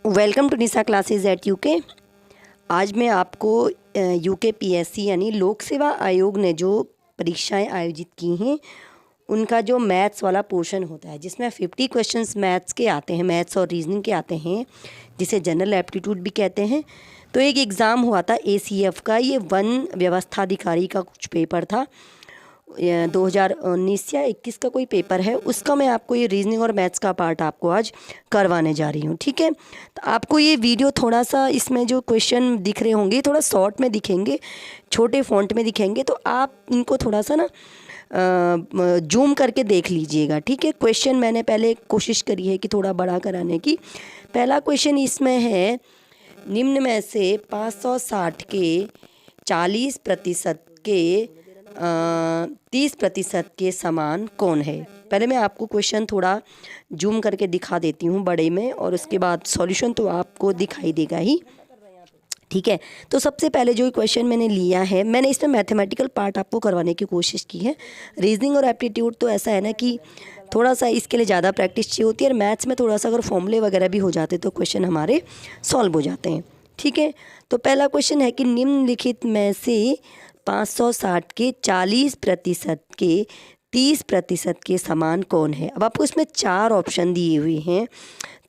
Welcome to Nisha classes at UK. आज मैं आपको यूके पीएससी यानी लोक सेवा आयोग ने जो परीक्षाएं आयोजित की हैं उनका जो मैथ्स वाला पोर्शन होता है जिसमें 50 क्वेश्चंस मैथ्स के आते हैं, मैथ्स और रीजनिंग के आते हैं, जिसे जनरल एप्टीट्यूड भी कहते हैं। तो एक एग्ज़ाम हुआ था एसीएफ का, ये वन व्यवस्था अधिकारी का कुछ पेपर था, 2019 या 21 का कोई पेपर है, उसका मैं आपको ये रीजनिंग और मैथ्स का पार्ट आपको आज करवाने जा रही हूँ। ठीक है, तो आपको ये वीडियो थोड़ा सा, इसमें जो क्वेश्चन दिख रहे होंगे थोड़ा शॉर्ट में दिखेंगे, छोटे फॉन्ट में दिखेंगे, तो आप इनको थोड़ा सा ना जूम करके देख लीजिएगा। ठीक है, क्वेश्चन मैंने पहले कोशिश करी है कि थोड़ा बड़ा कराने की। पहला क्वेश्चन इसमें है, निम्न में से 560 के 40% के 30% के समान कौन है। पहले मैं आपको क्वेश्चन थोड़ा जूम करके दिखा देती हूँ बड़े में, और उसके बाद सॉल्यूशन तो आपको दिखाई देगा ही। ठीक है, तो सबसे पहले जो क्वेश्चन मैंने लिया है, मैंने इसमें मैथमेटिकल पार्ट आपको करवाने की कोशिश की है। रीजनिंग और एप्टीट्यूड तो ऐसा है ना कि थोड़ा सा इसके लिए ज़्यादा प्रैक्टिस चाहिए होती है, और मैथ्स में थोड़ा सा अगर फॉर्मूले वगैरह भी हो जाते तो क्वेश्चन हमारे सॉल्व हो जाते हैं। ठीक है, तो पहला क्वेश्चन है कि निम्नलिखित में से 560 के 40% के 30% के समान कौन है। अब आपको इसमें 4 ऑप्शन दिए हुए हैं,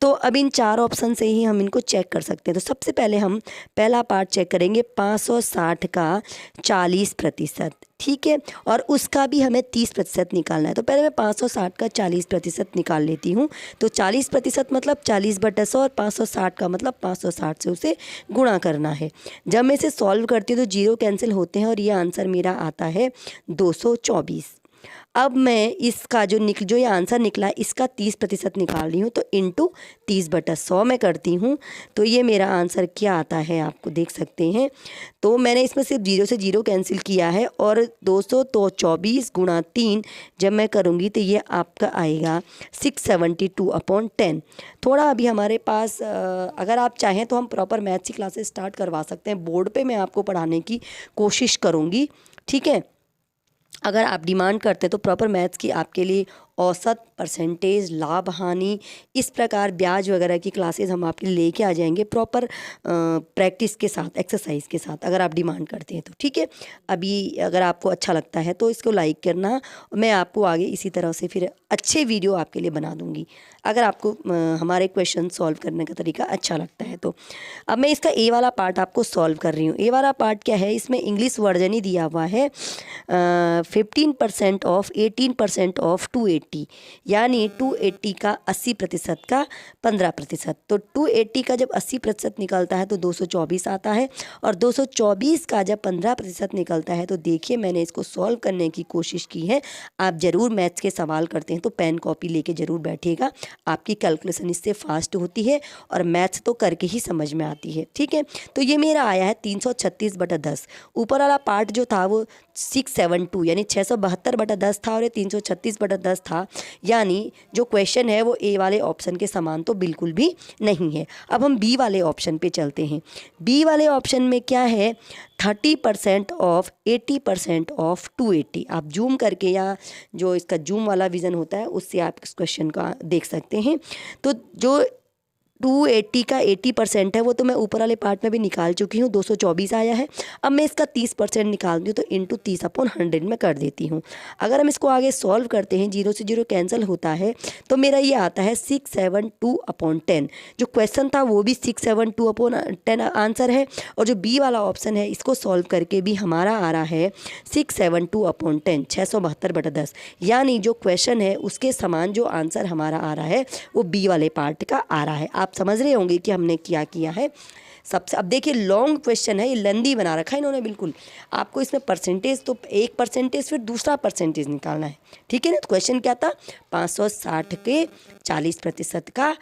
तो अब इन 4 ऑप्शन से ही हम इनको चेक कर सकते हैं। तो सबसे पहले हम पहला पार्ट चेक करेंगे, 560 का 40%। ठीक है, और उसका भी हमें 30% निकालना है। तो पहले मैं 560 का 40% निकाल लेती हूँ। तो 40% मतलब 40/100, और 560 का मतलब 560 से उसे गुणा करना है। जब मैं इसे सॉल्व करती हूँ तो जीरो कैंसिल होते हैं, और ये आंसर मेरा आता है 224। अब मैं इसका जो ये आंसर निकला इसका 30% निकाल रही हूँ, तो इंटू 30/100 में करती हूँ, तो ये मेरा आंसर क्या आता है आपको देख सकते हैं। तो मैंने इसमें सिर्फ 0 से 0 कैंसिल किया है, और 224 गुणा 3 जब मैं करूँगी तो ये आपका आएगा 672/10। थोड़ा अभी हमारे पास अगर आप चाहें तो हम प्रॉपर मैथ्स की क्लासेस स्टार्ट करवा सकते हैं। बोर्ड पे मैं आपको पढ़ाने की कोशिश करूँगी। ठीक है, अगर आप डिमांड करते हैं तो प्रॉपर मैथ्स की आपके लिए औसत, परसेंटेज, लाभ हानि, इस प्रकार ब्याज वगैरह की क्लासेस हम आपके लिए लेके आ जाएंगे प्रॉपर प्रैक्टिस के साथ, एक्सरसाइज के साथ, अगर आप डिमांड करते हैं तो। ठीक है, अभी अगर आपको अच्छा लगता है तो इसको लाइक करना, मैं आपको आगे इसी तरह से फिर अच्छे वीडियो आपके लिए बना दूंगी अगर आपको हमारे क्वेश्चन सॉल्व करने का तरीका अच्छा लगता है तो। अब मैं इसका ए वाला पार्ट आपको सॉल्व कर रही हूँ। ए वाला पार्ट क्या है, इसमें इंग्लिश वर्जन ही दिया हुआ है, 15% ऑफ 18% ऑफ 280, यानी 280 का 80% का 15%। तो 280 का जब 80% निकलता है तो 224 आता है, और 224 का जब 15% निकलता है तो देखिए मैंने इसको सॉल्व करने की कोशिश की है। आप ज़रूर मैथ्स के सवाल करते हैं तो पेन कॉपी लेके ज़रूर बैठिएगा, आपकी कैलकुलेशन इससे फास्ट होती है, और मैथ्स तो करके ही समझ में आती है। ठीक है, तो ये मेरा आया है 336/10। ऊपर वाला पार्ट जो था वो 672 यानी 672/10 था, और ये 336/10 था, यानी जो क्वेश्चन है वो ए वाले ऑप्शन के समान तो बिल्कुल भी नहीं है। अब हम बी वाले ऑप्शन पे चलते हैं। बी वाले ऑप्शन में क्या है, 30% ऑफ 80% ऑफ 280। आप जूम करके या जो इसका जूम वाला विज़न होता है उससे आप इस क्वेश्चन का देख सकते हैं। तो जो 280 का 80% है वो तो मैं ऊपर वाले पार्ट में भी निकाल चुकी हूँ, 224 आया है। अब मैं इसका 30% निकाल दूँ तो इंटू 30/100 में कर देती हूँ। अगर हम इसको आगे सॉल्व करते हैं, 0 से 0 कैंसिल होता है, तो मेरा ये आता है 672/10। जो क्वेश्चन था वो भी 672/10 आंसर है, और जो बी वाला ऑप्शन है इसको सॉल्व करके भी हमारा आ रहा है 672/10, 672/10, यानी जो क्वेश्चन है उसके समान जो आंसर हमारा आ रहा है वो बी वाले पार्ट का आ रहा है। आप समझ रहे होंगे कि हमने क्या किया है। सबसे अब देखिए लॉन्ग क्वेश्चन है, ये लेंदी बना रखा है इन्होंने बिल्कुल। आपको इसमें परसेंटेज तो एक परसेंटेज फिर दूसरा परसेंटेज निकालना है। ठीक है ना, तो क्वेश्चन क्या था, 560 के 40% का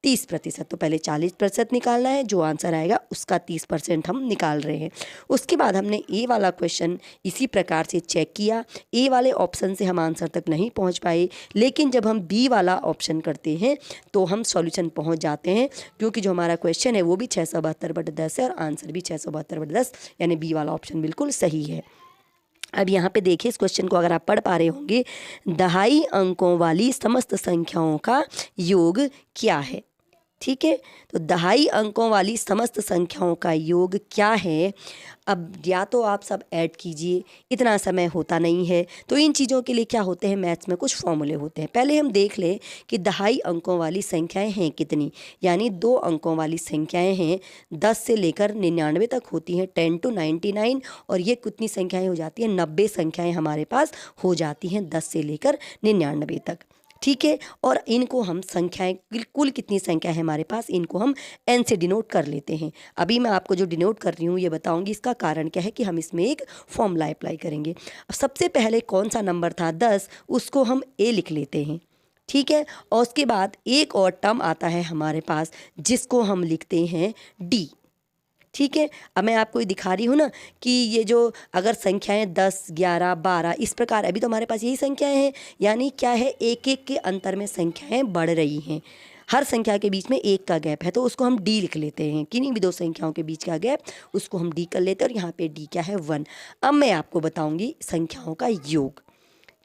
30%। तो पहले 40% निकालना है, जो आंसर आएगा उसका 30% हम निकाल रहे हैं। उसके बाद हमने ए वाला क्वेश्चन इसी प्रकार से चेक किया। ए वाले ऑप्शन से हम आंसर तक नहीं पहुंच पाए, लेकिन जब हम बी वाला ऑप्शन करते हैं तो हम सॉल्यूशन पहुंच जाते हैं, क्योंकि जो हमारा क्वेश्चन है वो भी 672/10 है, और आंसर भी 672/10, यानी बी वाला ऑप्शन बिल्कुल सही है। अब यहाँ पे देखिए इस क्वेश्चन को अगर आप पढ़ पा रहे होंगे, दहाई अंकों वाली समस्त संख्याओं का योग क्या है। ठीक है। तो दहाई अंकों वाली समस्त संख्याओं का योग क्या है? अब या तो आप सब ऐड कीजिए, इतना समय होता नहीं है, तो इन चीज़ों के लिए क्या होते हैं, मैथ्स में कुछ फॉर्मूले होते हैं। पहले हम देख लें कि दहाई अंकों वाली संख्याएं हैं कितनी, यानी 2 अंकों वाली संख्याएं हैं 10 से लेकर 99 तक होती हैं, 10 to 99, और ये कितनी संख्याएं हो जाती हैं, 90 संख्याएं हमारे पास हो जाती हैं 10 से लेकर 99 तक। ठीक है। और इनको हम संख्याएं, कुल कितनी संख्या है हमारे पास, इनको हम n से डिनोट कर लेते हैं। अभी मैं आपको जो डिनोट कर रही हूँ ये बताऊंगी, इसका कारण क्या है कि हम इसमें एक फॉर्मूला अप्लाई करेंगे। अब सबसे पहले कौन सा नंबर था 10, उसको हम a लिख लेते हैं। ठीक है। और उसके बाद एक और टर्म आता है हमारे पास जिसको हम लिखते हैं d। ठीक है। अब मैं आपको ये दिखा रही हूँ ना कि ये जो अगर संख्याएं 10, 11, 12 इस प्रकार, अभी तो हमारे पास यही संख्याएं हैं, यानी क्या है, एक एक के अंतर में संख्याएं बढ़ रही हैं। हर संख्या के बीच में 1 का गैप है, तो उसको हम d लिख लेते हैं। किन्हीं भी 2 संख्याओं के बीच का गैप, उसको हम d कर लेते हैं, और यहाँ पे d क्या है, 1। अब मैं आपको बताऊँगी संख्याओं का योग,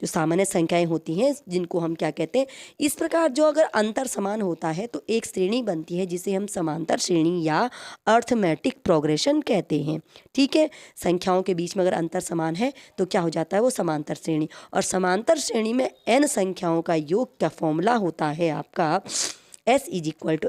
जो सामान्य संख्याएं होती हैं जिनको हम क्या कहते हैं। इस प्रकार जो अगर अंतर समान होता है तो एक श्रेणी बनती है जिसे हम समांतर श्रेणी या अर्थमेटिक प्रोग्रेशन कहते हैं। ठीक है। संख्याओं के बीच में अगर अंतर समान है तो क्या हो जाता है, वो समांतर श्रेणी। और समांतर श्रेणी में n संख्याओं का योग का फॉर्मूला होता है आपका s =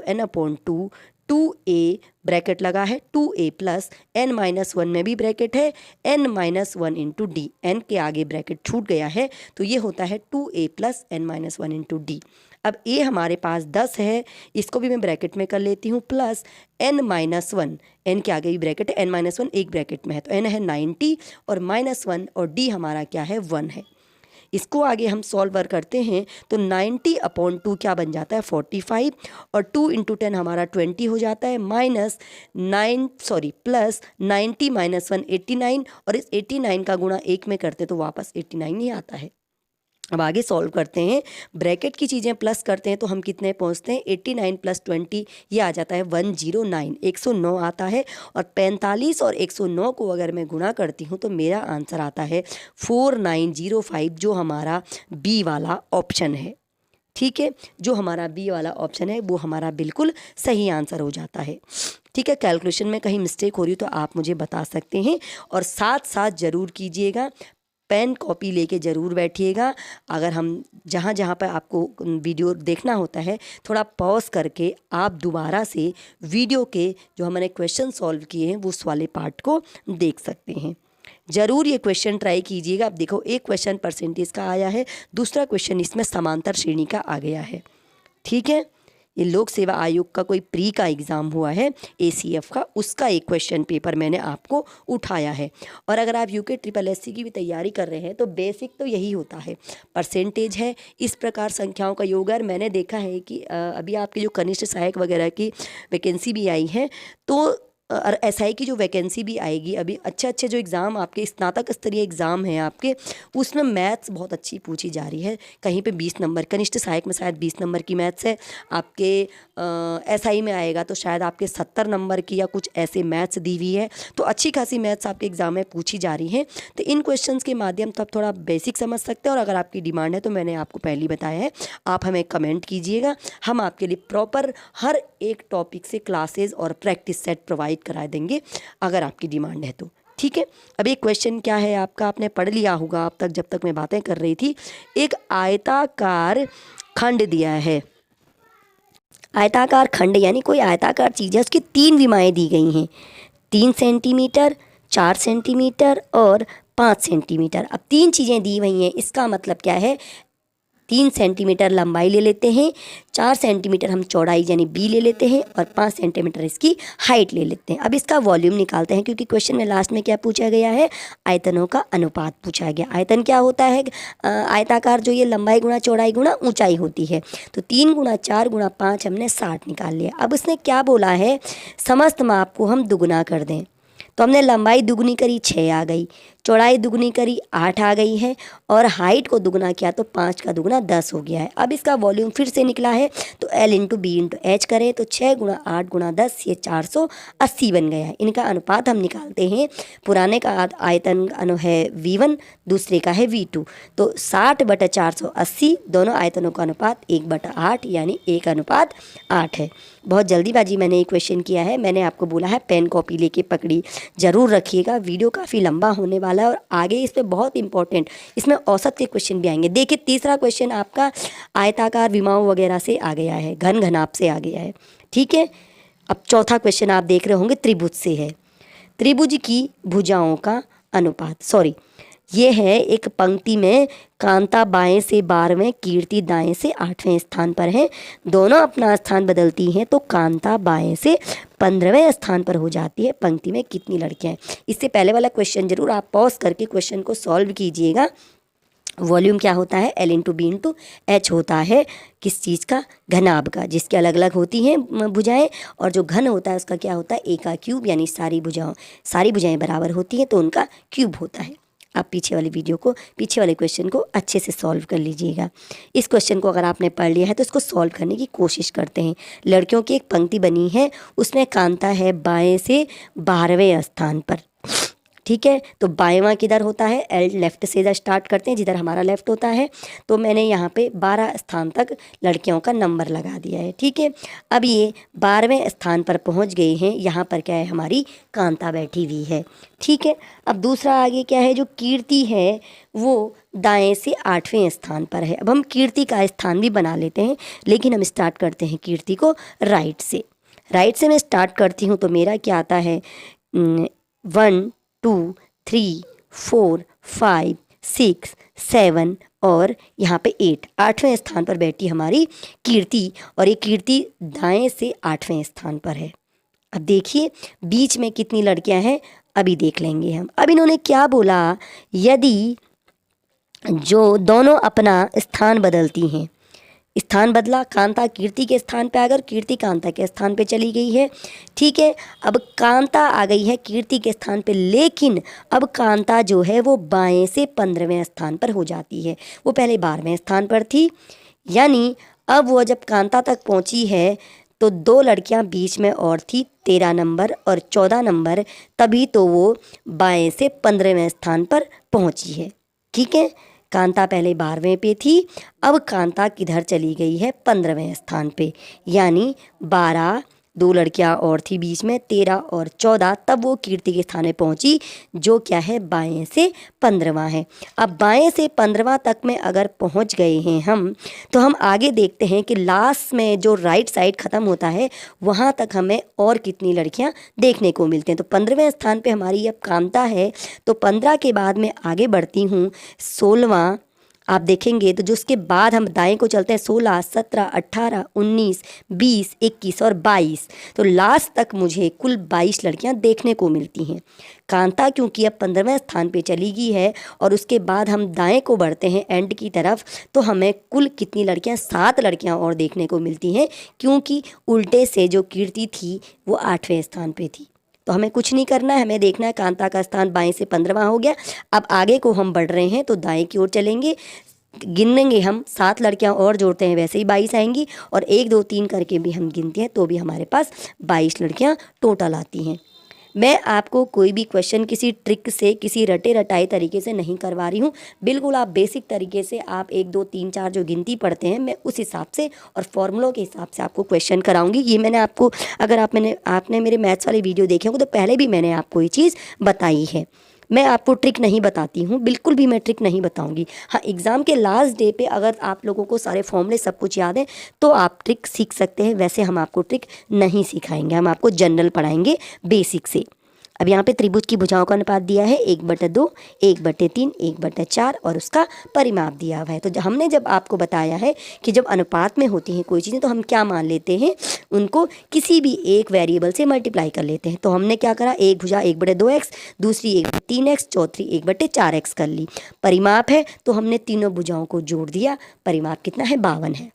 n/2, 2a ब्रैकेट लगा है, 2a प्लस n-1 में भी ब्रैकेट है, n-1 इंटू डी, n के आगे ब्रैकेट छूट गया है, तो ये होता है 2a plus n-1 into D. अब a हमारे पास 10 है, इसको भी मैं ब्रैकेट में कर लेती हूँ, प्लस n-1, n के आगे भी ब्रैकेट है, n-1 एक ब्रैकेट में है, तो n है 90 और -1, और d हमारा क्या है, 1 है। इसको आगे हम सॉल्वर करते हैं तो 90/2 क्या बन जाता है, 45, और 2 × 10 हमारा 20 हो जाता है, प्लस 90 - 1 89, और इस 89 का गुणा 1 में करते तो वापस 89 ही आता है। अब आगे सॉल्व करते हैं, ब्रैकेट की चीज़ें प्लस करते हैं तो हम कितने पहुंचते हैं, 89 + 20 ये आ जाता है 109, 109 आता है। और 45 और 109 को अगर मैं गुणा करती हूं तो मेरा आंसर आता है 4905, जो हमारा बी वाला ऑप्शन है। ठीक है। जो हमारा बी वाला ऑप्शन है वो हमारा बिल्कुल सही आंसर हो जाता है। ठीक है। कैलकुलेशन में कहीं मिस्टेक हो रही हो तो आप मुझे बता सकते हैं, और साथ साथ ज़रूर कीजिएगा, पेन कॉपी लेके ज़रूर बैठिएगा। अगर हम जहाँ जहाँ पर आपको वीडियो देखना होता है, थोड़ा पॉज करके आप दोबारा से वीडियो के जो हमने क्वेश्चन सॉल्व किए हैं उस वाले पार्ट को देख सकते हैं। ज़रूर ये क्वेश्चन ट्राई कीजिएगा। अब देखो, एक क्वेश्चन परसेंटेज का आया है, दूसरा क्वेश्चन इसमें समांतर श्रेणी का आ गया है। ठीक है। ये लोक सेवा आयोग का कोई प्री का एग्ज़ाम हुआ है, ACF का, उसका एक क्वेश्चन पेपर मैंने आपको उठाया है। और अगर आप UK SSS की भी तैयारी कर रहे हैं तो बेसिक तो यही होता है, परसेंटेज है, इस प्रकार संख्याओं का योग। और मैंने देखा है कि अभी आपके जो कनिष्ठ सहायक वगैरह की वैकेंसी भी आई है, तो और SI की जो वैकेंसी भी आएगी, अभी अच्छे अच्छे जो एग्ज़ाम आपके स्नातक स्तरीय एग्ज़ाम हैं आपके, उसमें मैथ्स बहुत अच्छी पूछी जा रही है। कहीं पे 20 नंबर, कनिष्ठ सहायक में शायद 20 नंबर की मैथ्स है, आपके SI में आएगा तो शायद आपके 70 नंबर की या कुछ ऐसे मैथ्स दी हुई है। तो अच्छी खासी मैथ्स आपके एग्ज़ाम में पूछी जा रही हैं। तो इन क्वेश्चंस के माध्यम से आप थोड़ा बेसिक समझ सकते हैं, और अगर आपकी डिमांड है तो मैंने आपको पहले ही बताया है, आप हमें कमेंट कीजिएगा, हम आपके लिए प्रॉपर हर एक टॉपिक से क्लासेज और प्रैक्टिस सेट प्रोवाइड करा देंगे अगर आपकी डिमांड है तो। ठीक है। अब एक क्वेश्चन क्या है आपका, आपने पढ़ लिया होगा अब तक, जब तक मैं बातें कर रही थी। एक आयताकार खंड दिया है, आयताकार खंड यानी कोई आयताकार चीज़ है, उसकी 3 विमाएँ दी गई हैं, 3 सेंटीमीटर, 4 सेंटीमीटर और 5 सेंटीमीटर। अब 3 चीज़ें दी हुई हैं, इसका मतलब क्या है, 3 सेंटीमीटर लंबाई ले लेते हैं, 4 सेंटीमीटर हम चौड़ाई यानी b ले लेते हैं, और 5 सेंटीमीटर इसकी हाइट ले लेते हैं। अब इसका वॉल्यूम निकालते हैं, क्योंकि क्वेश्चन में लास्ट में क्या पूछा गया है, आयतनों का अनुपात पूछा गया। आयतन क्या होता है, आयताकार जो ये लंबाई गुणा चौड़ाई गुणा ऊंचाई होती है। तो 3 × 4 × 5 हमने 60 निकाल लिया। अब उसने क्या बोला है, समस्त माप को हम दुगुना कर दें, तो हमने लंबाई दुगुनी करी 6 आ गई, चौड़ाई दुगनी करी 8 आ गई है और हाइट को दुगना किया तो 5 का दुगना 10 हो गया है। अब इसका वॉल्यूम फिर से निकला है तो L into B into H करें तो 6 गुणा 8 गुणा 10 ये 480 बन गया है। इनका अनुपात हम निकालते हैं। पुराने का आयतन है V1, दूसरे का है V2, तो 60/480 दोनों आयतनों का अनुपात 1/8 यानी 1:8 है। बहुत जल्दीबाजी मैंने एक क्वेश्चन किया है। मैंने आपको बोला है पेन कॉपी लेके पकड़ी ज़रूर रखिएगा, वीडियो काफ़ी लंबा होने वाला है और आगे इसमें बहुत इंपॉर्टेंट इसमें औसत के क्वेश्चन भी आएंगे। देखिए तीसरा क्वेश्चन आपका आयताकार विमाओं वगैरह से आ गया है, घन घनाभ से आ गया है, ठीक है। अब चौथा क्वेश्चन आप देख रहे होंगे त्रिभुज से है। त्रिभुज की भुजाओं का अनुपात, सॉरी ये है एक पंक्ति में कांता बाएं से 12वें, कीर्ति दाएं से 8वें स्थान पर है। दोनों अपना स्थान बदलती हैं तो कांता बाएं से 15वें स्थान पर हो जाती है। पंक्ति में कितनी लड़कियां हैं? इससे पहले वाला क्वेश्चन जरूर आप पॉज करके क्वेश्चन को सॉल्व कीजिएगा। वॉल्यूम क्या होता है? L into B into H होता है किस चीज़ का? घनाभ का, जिसके अलग अलग होती हैं भुजाएं, और जो घन होता है उसका क्या होता है? A का क्यूब, यानी सारी भुजाएं बराबर होती हैं तो उनका क्यूब होता है। आप पीछे वाले क्वेश्चन को अच्छे से सॉल्व कर लीजिएगा। इस क्वेश्चन को अगर आपने पढ़ लिया है तो इसको सॉल्व करने की कोशिश करते हैं। लड़कियों की एक पंक्ति बनी है, उसमें कांता है बाएं से 12वें स्थान पर, ठीक है। तो बाएं किधर होता है? L लेफ्ट से स्टार्ट करते हैं, जिधर हमारा लेफ्ट होता है। तो मैंने यहाँ पे 12 स्थान तक लड़कियों का नंबर लगा दिया है, ठीक है। अब ये 12वें स्थान पर पहुँच गए हैं। यहाँ पर क्या है? हमारी कांता बैठी हुई है, ठीक है। अब दूसरा आगे क्या है? जो कीर्ति है वो दाएं से 8वें स्थान पर है। अब हम कीर्ति का स्थान भी बना लेते हैं, लेकिन हम स्टार्ट करते हैं कीर्ति को राइट से। राइट से मैं स्टार्ट करती हूँ तो मेरा क्या आता है? 1 2 3 4 5 6 7 और यहाँ पे 8वें स्थान पर बैठी हमारी कीर्ति, और ये कीर्ति दाएं से 8वें स्थान पर है। अब देखिए बीच में कितनी लड़कियां हैं, अभी देख लेंगे हम। अब इन्होंने क्या बोला? यदि जो दोनों अपना स्थान बदलती हैं, स्थान बदला, कांता कीर्ति के स्थान पे आकर कीर्ति कांता के स्थान पे चली गई है, ठीक है। अब कांता आ गई है कीर्ति के स्थान पे, लेकिन अब कांता जो है वो बाएं से 15वें स्थान पर हो जाती है। वो पहले 12वें स्थान पर थी, यानी अब वो जब कांता तक पहुंची है तो 2 लड़कियां बीच में और थी, 13 नंबर और 14 नंबर, तभी तो वो बाएं से 15वें स्थान पर पहुंची है, ठीक है। कांता पहले 12वें पे थी, अब कांता किधर चली गई है? 15वें स्थान पे, यानी 12, 2 लड़कियां और थी बीच में, 13 और 14, तब वो कीर्ति के स्थान में पहुंची, जो क्या है? बाएं से 15वां है। अब बाएं से 15वां तक में अगर पहुंच गए हैं हम, तो हम आगे देखते हैं कि लास्ट में जो राइट साइड ख़त्म होता है वहां तक हमें और कितनी लड़कियां देखने को मिलती हैं। तो 15वें स्थान पे हमारी अब कांता है, तो 15 के बाद मैं आगे बढ़ती हूँ 16वां। आप देखेंगे तो जो उसके बाद हम दाएं को चलते हैं 16, 17, 18, 19, 20, 21 और 22, तो लास्ट तक मुझे कुल 22 लड़कियां देखने को मिलती हैं। कांता क्योंकि अब 15वें स्थान पे चली गई है और उसके बाद हम दाएं को बढ़ते हैं एंड की तरफ, तो हमें कुल कितनी लड़कियां? 7 लड़कियां और देखने को मिलती हैं, क्योंकि उल्टे से जो कीर्ति थी वो 8वें स्थान पे थी। तो हमें कुछ नहीं करना है, हमें देखना है कांता का स्थान बाएं से 15वां हो गया। अब आगे को हम बढ़ रहे हैं तो दाएं की ओर चलेंगे, गिनेंगे हम 7 लड़कियां और जोड़ते हैं वैसे ही 22 आएंगी, और 1 2 3 करके भी हम गिनते हैं तो भी हमारे पास 22 लड़कियां टोटल आती हैं। मैं आपको कोई भी क्वेश्चन किसी ट्रिक से, किसी रटे रटाए तरीके से नहीं करवा रही हूँ। बिल्कुल आप बेसिक तरीके से आप 1 2 3 4 जो गिनती पढ़ते हैं, मैं उस हिसाब से और फॉर्मूलों के हिसाब से आपको क्वेश्चन कराऊंगी। ये मैंने आपको, अगर आपने मेरे मैथ्स वाले वीडियो देखे होंगे तो पहले भी मैंने आपको ये चीज़ बताई है। मैं आपको ट्रिक नहीं बताती हूँ, बिल्कुल भी मैं ट्रिक नहीं बताऊंगी। हाँ, एग्ज़ाम के लास्ट डे पे अगर आप लोगों को सारे फॉर्मूले सब कुछ याद है तो आप ट्रिक सीख सकते हैं, वैसे हम आपको ट्रिक नहीं सिखाएंगे, हम आपको जनरल पढ़ाएंगे बेसिक से। अब यहाँ पे त्रिभुज की भुजाओं का अनुपात दिया है 1/2, 1/3, 1/4 और उसका परिमाप दिया हुआ है। तो हमने जब आपको बताया है कि जब अनुपात में होती हैं कोई चीज़ें तो हम क्या मान लेते हैं? उनको किसी भी एक वेरिएबल से मल्टीप्लाई कर लेते हैं। तो हमने क्या करा? एक भुजा 1/2x, दूसरी 1/3x, चौथी 1/4x कर ली। परिमाप है तो हमने तीनों भुजाओं को जोड़ दिया, परिमाप कितना है? 52 है।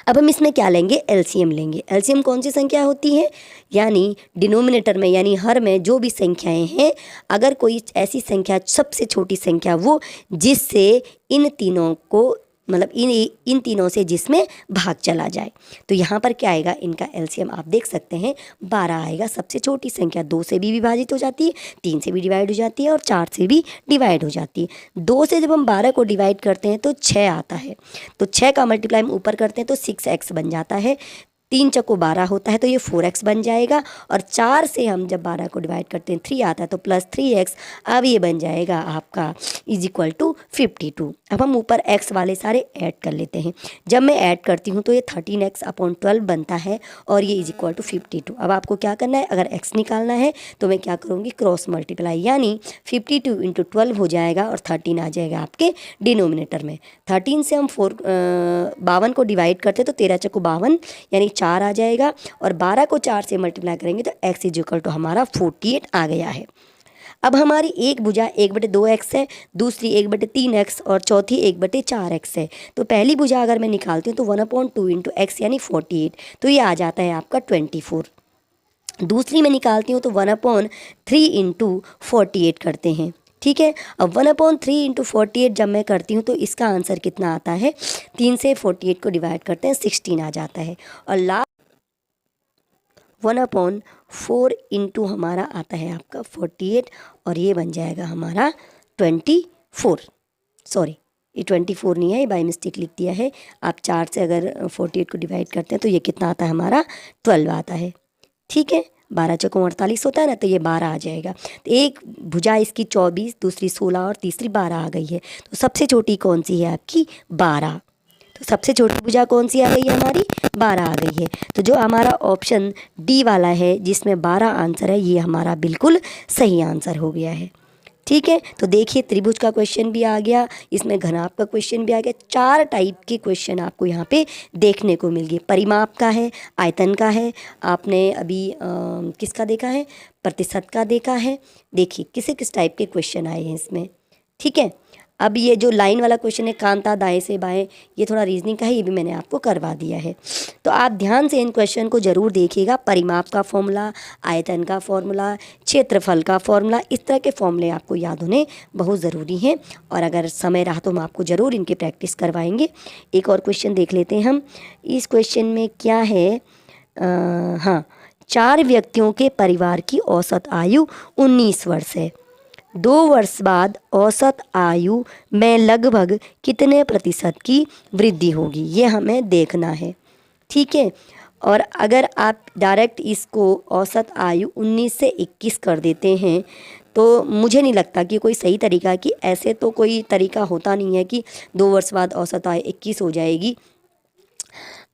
अब हम इसमें क्या लेंगे, एलसीएम लेंगे। एलसीएम कौन सी संख्या होती है, यानी डिनोमिनेटर में यानी हर में जो भी संख्याएं हैं, अगर कोई ऐसी संख्या सबसे छोटी संख्या वो जिससे इन तीनों को मतलब इन तीनों से जिसमें भाग चला जाए। तो यहाँ पर क्या आएगा, इनका एलसीएम आप देख सकते हैं 12 आएगा। सबसे छोटी संख्या 2 से भी विभाजित हो जाती है, 3 से भी डिवाइड हो जाती है और 4 से भी डिवाइड हो जाती है। 2 से जब हम 12 को डिवाइड करते हैं तो 6 आता है, तो 6 का मल्टीप्लाई हम ऊपर करते हैं तो 6x बन जाता है। 3 चक्को 12 होता है तो ये 4x बन जाएगा। और 4 से हम जब 12 को डिवाइड करते हैं 3 आता है तो प्लस 3x, अब ये बन जाएगा आपका इज इक्वल टू 52। अब हम ऊपर x वाले सारे ऐड कर लेते हैं। जब मैं ऐड करती हूँ तो ये 13x अपॉन 12 बनता है और ये इज इक्वल टू 52। अब आपको क्या करना है, अगर x निकालना है तो मैं क्या करूँगी, क्रॉस मल्टीप्लाई, यानी 52 इंटू 12 हो जाएगा और 13 आ जाएगा आपके डिनोमिनेटर में। 13 से हम 52 को डिवाइड करते तो 13 चक्को 52 यानी 4 आ जाएगा और 12 को 4 से मल्टीप्लाई करेंगे तो x इज इक्वल टू हमारा 48 आ गया है। अब हमारी एक भुजा 1/2x है, दूसरी 1/3x और चौथी 1/4x है। तो पहली भुजा अगर मैं निकालती हूँ तो 1/2 इंटू x यानी 48, तो ये आ जाता है आपका 24। दूसरी मैं निकालती हूँ तो 1/3 इंटू 48 करते हैं, ठीक है। अब 1/3 इंटू 48 जब मैं करती हूँ तो इसका आंसर कितना आता है, 3 से 48 को डिवाइड करते हैं 16 आ जाता है। और लास्ट 1/4 इंटू हमारा आता है आपका 48 और ये बन जाएगा हमारा 24। सॉरी, ये 24 नहीं है, ये बाई मिस्टेक लिख दिया है। आप 4 से अगर 48 को डिवाइड करते हैं तो ये कितना आता है हमारा 12 आता है, ठीक है। 12 चौको 48 होता है ना, तो ये 12 आ जाएगा। तो एक भुजा इसकी 24, दूसरी 16 और तीसरी 12 आ गई है। तो सबसे छोटी कौन सी है आपकी, 12। तो सबसे छोटी भुजा कौन सी आ गई है हमारी, 12 आ गई है। तो जो हमारा ऑप्शन डी वाला है जिसमें 12 आंसर है, ये हमारा बिल्कुल सही आंसर हो गया है, ठीक है। तो देखिए त्रिभुज का क्वेश्चन भी आ गया, इसमें घनाभ का क्वेश्चन भी आ गया। 4 टाइप के क्वेश्चन आपको यहाँ पे देखने को मिल गए। परिमाप का है, आयतन का है, आपने अभी किसका देखा है, प्रतिशत का देखा है। देखिए किस टाइप के क्वेश्चन आए हैं इसमें, ठीक है। अब ये जो लाइन वाला क्वेश्चन है कांता दाएं से बाएं, ये थोड़ा रीजनिंग का है, ये भी मैंने आपको करवा दिया है। तो आप ध्यान से इन क्वेश्चन को ज़रूर देखिएगा। परिमाप का फॉर्मूला, आयतन का फॉर्मूला, क्षेत्रफल का फॉर्मूला, इस तरह के फॉर्मूले आपको याद होने बहुत ज़रूरी हैं। और अगर समय रहा तो हम आपको ज़रूर इनकी प्रैक्टिस करवाएंगे। एक और क्वेश्चन देख लेते हैं हम। इस क्वेश्चन में क्या है, हाँ, 4 व्यक्तियों के परिवार की औसत आयु 19 वर्ष है। 2 वर्ष बाद औसत आयु में लगभग कितने प्रतिशत की वृद्धि होगी, ये हमें देखना है, ठीक है। और अगर आप डायरेक्ट इसको औसत आयु 19 से 21 कर देते हैं तो मुझे नहीं लगता कि कोई सही तरीका है, कि ऐसे तो कोई तरीका होता नहीं है कि 2 वर्ष बाद औसत आयु 21 हो जाएगी।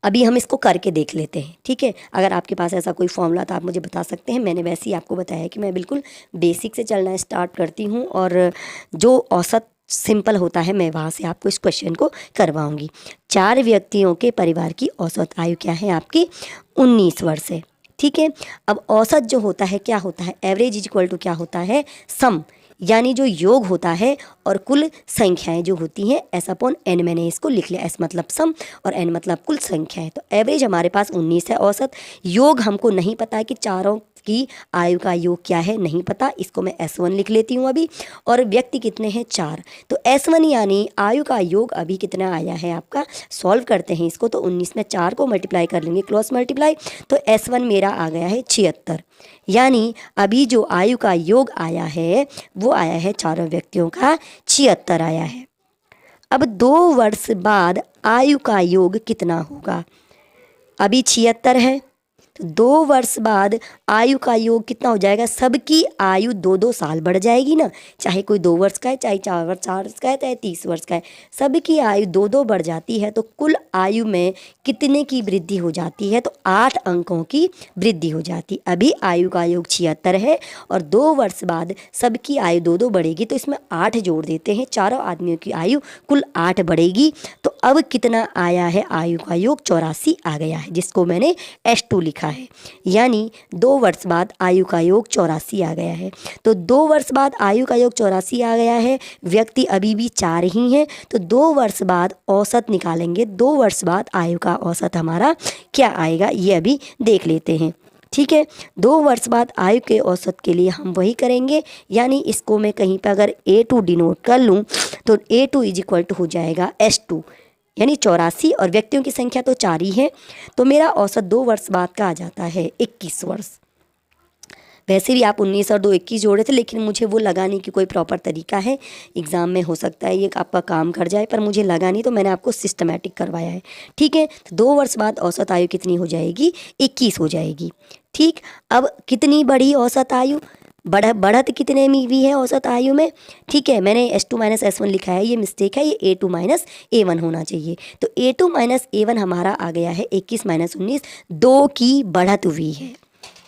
अभी हम इसको करके देख लेते हैं, ठीक है। अगर आपके पास ऐसा कोई फॉर्मूला तो आप मुझे बता सकते हैं। मैंने वैसे ही आपको बताया कि मैं बिल्कुल बेसिक से चलना स्टार्ट करती हूँ और जो औसत सिंपल होता है मैं वहाँ से आपको इस क्वेश्चन को करवाऊँगी। 4 व्यक्तियों के परिवार की औसत आयु क्या है आपकी, 19 वर्ष है, ठीक है। अब औसत जो होता है क्या होता है, एवरेज इज इक्वल टू क्या होता है, सम, यानी जो योग होता है और कुल संख्याएं जो होती हैं, एस अपॉन एन मैंने इसको लिख लिया। एस मतलब सम और एन मतलब कुल संख्याएं। तो एवरेज हमारे पास 19 है औसत। योग हमको नहीं पता है कि चारों की आयु का योग क्या है, नहीं पता, इसको मैं S1 लिख लेती हूँ अभी। और व्यक्ति कितने हैं, 4। तो S1 यानी आयु का योग अभी कितना आया है आपका, सॉल्व करते हैं इसको। तो 19 में 4 को मल्टीप्लाई कर लेंगे, क्रॉस मल्टीप्लाई, तो S1 मेरा आ गया है 76। यानी अभी जो आयु का योग आया है वो आया है चारों व्यक्तियों का 76 आया है। अब 2 वर्ष बाद आयु का योग कितना होगा, अभी 76 है, तो 2 वर्ष बाद आयु का योग कितना हो जाएगा, सबकी आयु 2-2 साल बढ़ जाएगी ना, चाहे कोई 2 वर्ष का है, चाहे 4 वर्ष का है, चाहे 30 वर्ष का है, सबकी आयु 2-2 बढ़ जाती है। तो कुल आयु में कितने की वृद्धि हो जाती है, तो 8 अंकों की वृद्धि हो जाती। अभी आयु का योग 76 है और 2 वर्ष बाद सबकी आयु 2-2 बढ़ेगी, तो इसमें 8 जोड़ देते हैं, चारों आदमियों की आयु कुल 8 बढ़ेगी। तो अब कितना आया है, आयु का योग 84 आ गया है, जिसको मैंने S2 लिखा लिखा है, यानी 2 वर्ष बाद आयु का योग 84 आ गया है। तो 2 वर्ष बाद आयु का योग 84 आ गया है, व्यक्ति अभी भी 4 ही हैं, तो 2 वर्ष बाद औसत निकालेंगे। 2 वर्ष बाद आयु का औसत हमारा क्या आएगा ये अभी देख लेते हैं। ठीक है, 2 वर्ष बाद आयु के औसत के लिए हम वही करेंगे, यानी इसको मैं कहीं पर अगर A2 डिनोट कर लूँ तो A2 इज इक्वल टू हो जाएगा S2, यानी 84, और व्यक्तियों की संख्या तो 4 ही है, तो मेरा औसत 2 वर्ष बाद का आ जाता है 21 वर्ष। वैसे भी आप 19 और 2 21 जोड़े थे, लेकिन मुझे वो लगाने की कोई प्रॉपर तरीका है, एग्ज़ाम में हो सकता है ये आपका काम कर जाए, पर मुझे लगा नहीं तो मैंने आपको सिस्टमेटिक करवाया है। ठीक है, तो 2 वर्ष बाद औसत आयु कितनी हो जाएगी? 21 हो जाएगी। ठीक, अब कितनी बढ़ी औसत आयु? बढ़त कितने में भी है औसत आयु में? ठीक है, मैंने S2 माइनस S1 लिखा है, ये मिस्टेक है, ये A2 माइनस A1 होना चाहिए। तो A2 माइनस A1 हमारा आ गया है 21 माइनस 19, 2 की बढ़त हुई है।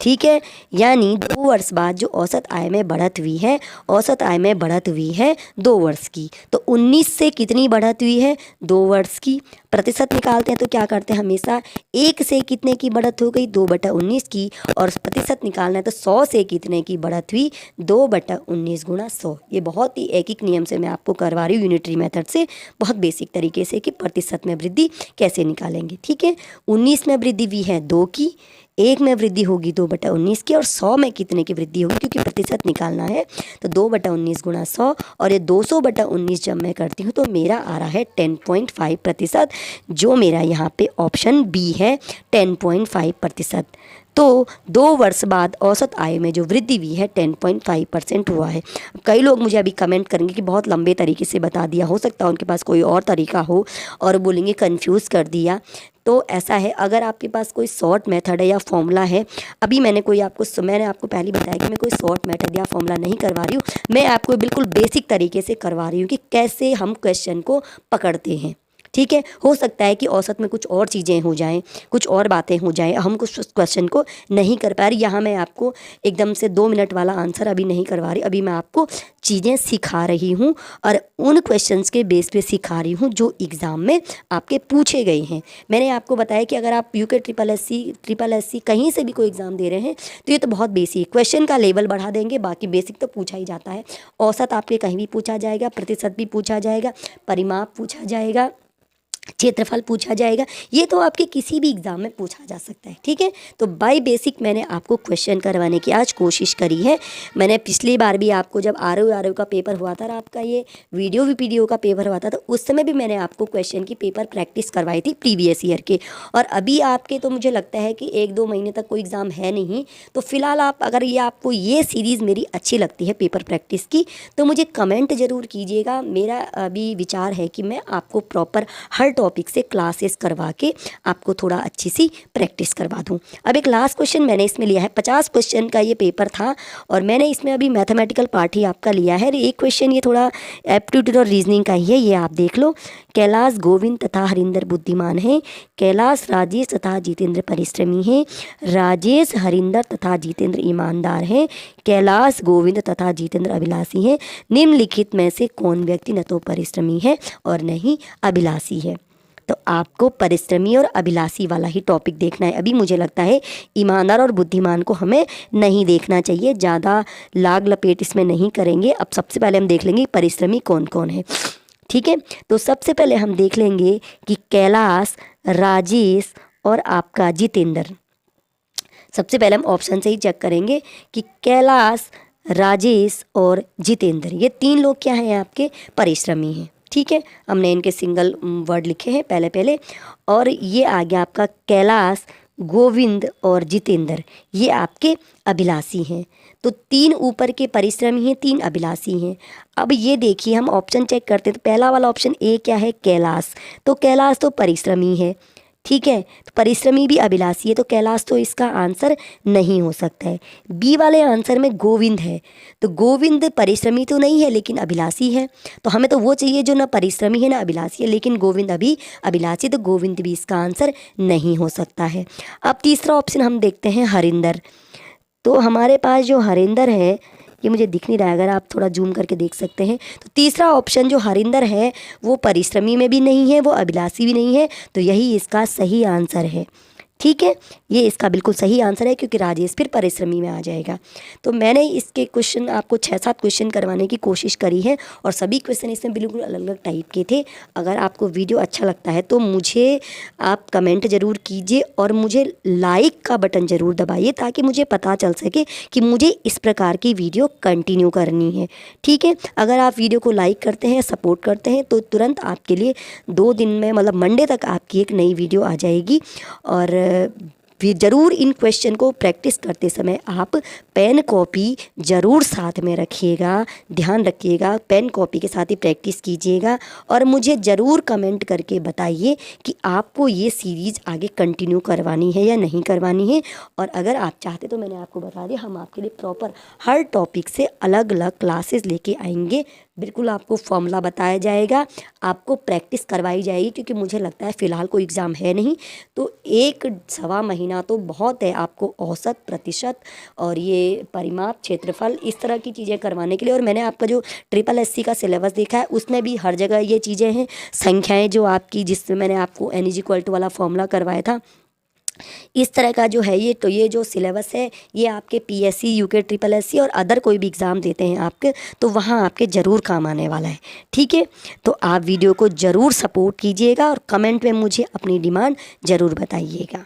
ठीक है, यानी 2 वर्ष बाद जो औसत आय में बढ़त हुई है, औसत आय में बढ़त हुई है 2 वर्ष की, तो 19 से कितनी बढ़त हुई है? 2 वर्ष की। प्रतिशत निकालते हैं तो क्या करते हैं हमेशा, 1 से कितने की बढ़त हो गई? 2/19 की, और प्रतिशत निकालना है तो 100 से कितने की बढ़त हुई? 2/19 गुणा 100। ये बहुत ही एक नियम से मैं आपको करवा रही हूँ, यूनिटरी मेथड से, बहुत बेसिक तरीके से कि प्रतिशत में वृद्धि कैसे निकालेंगे। ठीक है, 19 में वृद्धि हुई है 2 की, 1 में वृद्धि होगी 2/19 की, और 100 में कितने की वृद्धि होगी, क्योंकि प्रतिशत निकालना है, तो 2/19 गुणा 100, और ये 200/19 जब मैं करती हूँ तो मेरा आ रहा है 10.5%, जो मेरा यहाँ पे ऑप्शन बी है 10.5%। तो 2 वर्ष बाद औसत आय में जो वृद्धि हुई है 10.5% हुआ है। कई लोग मुझे अभी कमेंट करेंगे कि बहुत लंबे तरीके से बता दिया, हो सकता है उनके पास कोई और तरीका हो और बोलेंगे कंफ्यूज कर दिया। तो ऐसा है, अगर आपके पास कोई शॉर्ट मेथड है या फॉर्मूला है, अभी मैंने आपको पहले बताया कि मैं कोई शॉर्ट मेथड या फॉर्मूला नहीं करवा रही हूँ, मैं आपको बिल्कुल बेसिक तरीके से करवा रही हूँ कि कैसे हम क्वेश्चन को पकड़ते हैं। ठीक है, हो सकता है कि औसत में कुछ और चीज़ें हो जाएं, कुछ और बातें हो जाएं, हम कुछ क्वेश्चन को नहीं कर पा रही। यहाँ मैं आपको एकदम से 2 मिनट वाला आंसर अभी नहीं करवा रही, अभी मैं आपको चीज़ें सिखा रही हूँ और उन क्वेश्चंस के बेस पे सिखा रही हूँ जो एग्ज़ाम में आपके पूछे गए हैं। मैंने आपको बताया कि अगर आप यूके ट्रिपल एससी कहीं से भी कोई एग्ज़ाम दे रहे हैं तो ये तो बहुत बेसिक, क्वेश्चन का लेवल बढ़ा देंगे, बाकी बेसिक तो पूछा ही जाता है। औसत आपके कहीं भी पूछा जाएगा, प्रतिशत भी पूछा जाएगा, परिमाप पूछा जाएगा, क्षेत्रफल पूछा जाएगा, ये तो आपके किसी भी एग्ज़ाम में पूछा जा सकता है। ठीक है, तो बाय बेसिक मैंने आपको क्वेश्चन करवाने की आज कोशिश करी है। मैंने पिछली बार भी आपको जब आर का पेपर हुआ था, आपका ये वीडियो का पेपर हुआ था, तो उस समय भी मैंने आपको क्वेश्चन की पेपर प्रैक्टिस करवाई थी प्रीवियस ईयर के। और अभी आपके तो मुझे लगता है कि 1-2 महीने तक कोई एग्ज़ाम है नहीं, तो फिलहाल आप अगर ये आपको ये सीरीज़ मेरी अच्छी लगती है पेपर प्रैक्टिस की, तो मुझे कमेंट ज़रूर कीजिएगा। मेरा अभी विचार है कि मैं आपको प्रॉपर हर टॉपिक से क्लासेस करवा के आपको थोड़ा अच्छी सी प्रैक्टिस करवा दूं। अब एक लास्ट क्वेश्चन मैंने इसमें लिया है, 50 क्वेश्चन का ये पेपर था और मैंने इसमें अभी मैथमेटिकल पार्ट ही आपका लिया है। एक क्वेश्चन ये थोड़ा एप्टीट्यूड और रीजनिंग का ही है, ये आप देख लो। कैलाश गोविंद तथा हरिंदर बुद्धिमान हैं, कैलाश राजेश तथा जितेंद्र परिश्रमी हैं, राजेश हरिंदर तथा जितेंद्र ईमानदार हैं, कैलाश गोविंद तथा जितेंद्र अभिलाषी हैं। निम्नलिखित में से कौन व्यक्ति न तो परिश्रमी है और न ही अभिलाषी है? तो आपको परिश्रमी और अभिलाषी वाला ही टॉपिक देखना है। अभी मुझे लगता है ईमानदार और बुद्धिमान को हमें नहीं देखना चाहिए, ज़्यादा लाग लपेट इसमें नहीं करेंगे। अब सबसे पहले हम देख लेंगे परिश्रमी कौन कौन है। ठीक है, तो सबसे पहले हम देख लेंगे कि कैलाश, राजेश और आपका जितेंद्र। सबसे पहले हम ऑप्शन से ही चेक करेंगे कि कैलाश, राजेश और जितेंद्र, ये 3 लोग क्या हैं? आपके परिश्रमी हैं। ठीक है, हमने इनके सिंगल वर्ड लिखे हैं पहले और ये आ गया आपका कैलाश, गोविंद और जितेंद्र, ये आपके अभिलाषी हैं। तो 3 ऊपर के परिश्रमी हैं, 3 अभिलाषी हैं। अब ये देखिए हम ऑप्शन चेक करते हैं तो पहला वाला ऑप्शन ए क्या है? कैलाश। तो कैलाश तो परिश्रमी है, ठीक है, तो परिश्रमी भी अभिलाषी है, तो कैलाश तो इसका आंसर नहीं हो सकता है। बी वाले आंसर में गोविंद है, तो गोविंद परिश्रमी तो नहीं है लेकिन अभिलाषी है, तो हमें तो वो चाहिए जो ना परिश्रमी है ना अभिलाषी है, लेकिन गोविंद अभी अभिलाषी, तो गोविंद भी इसका आंसर नहीं हो सकता है। अब तीसरा ऑप्शन हम देखते हैं हरिंदर। तो हमारे पास जो हरिंदर है, ये मुझे दिख नहीं रहा है, अगर आप थोड़ा जूम करके देख सकते हैं, तो तीसरा ऑप्शन जो हरिंदर है वो परिश्रमी में भी नहीं है, वो अभिलाषी भी नहीं है, तो यही इसका सही आंसर है। ठीक है, ये इसका बिल्कुल सही आंसर है, क्योंकि राजेश फिर परिश्रमी में आ जाएगा। तो मैंने इसके क्वेश्चन आपको 6-7 क्वेश्चन करवाने की कोशिश करी है और सभी क्वेश्चन इसमें बिल्कुल अलग अलग टाइप के थे। अगर आपको वीडियो अच्छा लगता है तो मुझे आप कमेंट ज़रूर कीजिए और मुझे लाइक का बटन ज़रूर दबाइए, ताकि मुझे पता चल सके कि मुझे इस प्रकार की वीडियो कंटिन्यू करनी है। ठीक है, अगर आप वीडियो को लाइक करते हैं, सपोर्ट करते हैं, तो तुरंत आपके लिए 2 दिन में, मतलब मंडे तक आपकी एक नई वीडियो आ जाएगी। और फिर ज़रूर इन क्वेश्चन को प्रैक्टिस करते समय आप पेन कॉपी ज़रूर साथ में रखिएगा, ध्यान रखिएगा, पेन कॉपी के साथ ही प्रैक्टिस कीजिएगा। और मुझे ज़रूर कमेंट करके बताइए कि आपको ये सीरीज़ आगे कंटिन्यू करवानी है या नहीं करवानी है। और अगर आप चाहते तो मैंने आपको बता दिया, हम आपके लिए प्रॉपर हर टॉपिक से अलग अलग क्लासेस लेके आएंगे। बिल्कुल आपको फॉर्मूला बताया जाएगा, आपको प्रैक्टिस करवाई जाएगी, क्योंकि मुझे लगता है फ़िलहाल कोई एग्ज़ाम है नहीं, तो 1-1.25 महीना तो बहुत है आपको औसत, प्रतिशत और ये परिमाप, क्षेत्रफल, इस तरह की चीज़ें करवाने के लिए। और मैंने आपका जो SSSC का सिलेबस देखा है उसमें भी हर जगह ये चीज़ें हैं, संख्याएँ जो आपकी, जिसमें मैंने आपको n= वाला फॉर्मूला करवाया था, इस तरह का जो है ये, तो ये जो सिलेबस है ये आपके PSC, UK SSSC और अदर कोई भी एग्ज़ाम देते हैं आपके, तो वहाँ आपके ज़रूर काम आने वाला है। ठीक है, तो आप वीडियो को ज़रूर सपोर्ट कीजिएगा और कमेंट में मुझे अपनी डिमांड ज़रूर बताइएगा।